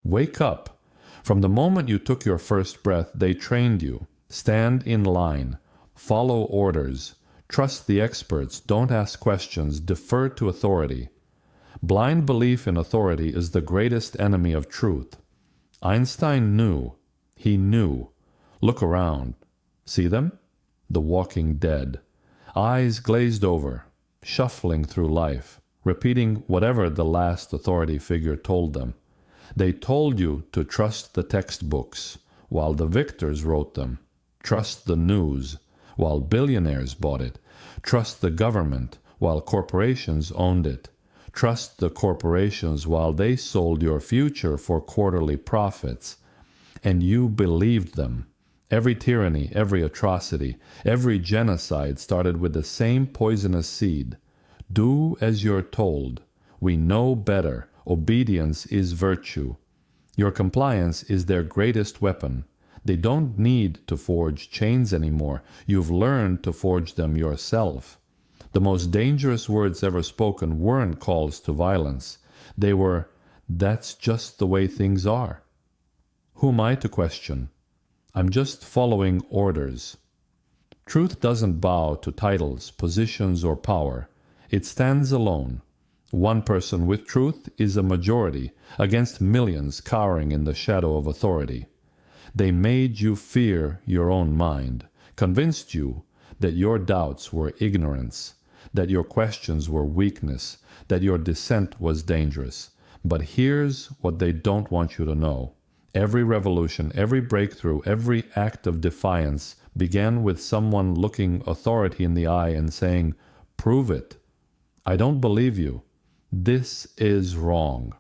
Wake up. From the moment you took your first breath, they trained you. Stand in line. Follow orders. Trust the experts. Don't ask questions. Defer to authority. Blind belief in authority is the greatest enemy of truth. Einstein knew. He knew. Look around. See them? The walking dead. Eyes glazed over, shuffling through life, repeating whatever the last authority figure told them. They told you to trust the textbooks, while the victors wrote them. Trust the news, while billionaires bought it. Trust the government, while corporations owned it. Trust the corporations while they sold your future for quarterly profits. And you believed them. Every tyranny, every atrocity, every genocide started with the same poisonous seed. Do as you're told. We know better. Obedience is virtue. Your compliance is their greatest weapon. They don't need to forge chains anymore. You've learned to forge them yourself. The most dangerous words ever spoken weren't calls to violence. They were, "That's just the way things are." Who am I to question? I'm just following orders. Truth doesn't bow to titles, positions, or power. It stands alone. One person with truth is a majority against millions cowering in the shadow of authority. They made you fear your own mind, convinced you that your doubts were ignorance, that your questions were weakness, that your dissent was dangerous. But here's what they don't want you to know. Every revolution, every breakthrough, every act of defiance began with someone looking authority in the eye and saying, "Prove it. I don't believe you. This is wrong."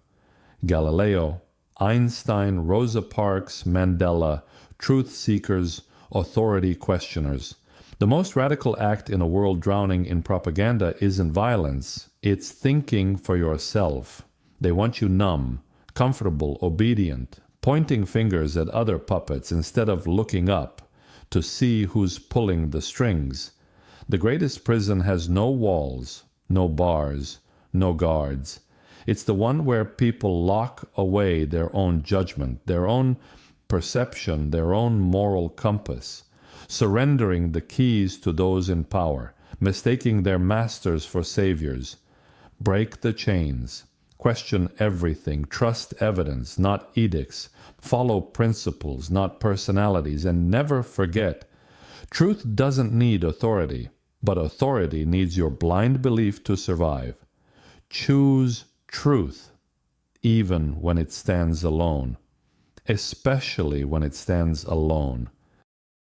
Galileo, Einstein, Rosa Parks, Mandela, truth seekers, authority questioners. The most radical act in a world drowning in propaganda isn't violence. It's thinking for yourself. They want you numb, comfortable, obedient, pointing fingers at other puppets instead of looking up to see who's pulling the strings. The greatest prison has no walls, no bars, no guards. It's the one where people lock away their own judgment, their own perception, their own moral compass, surrendering the keys to those in power, mistaking their masters for saviors. Break the chains. Question everything. Trust evidence, not edicts. Follow principles, not personalities. And never forget, truth doesn't need authority, but authority needs your blind belief to survive. Choose truth, even when it stands alone, especially when it stands alone.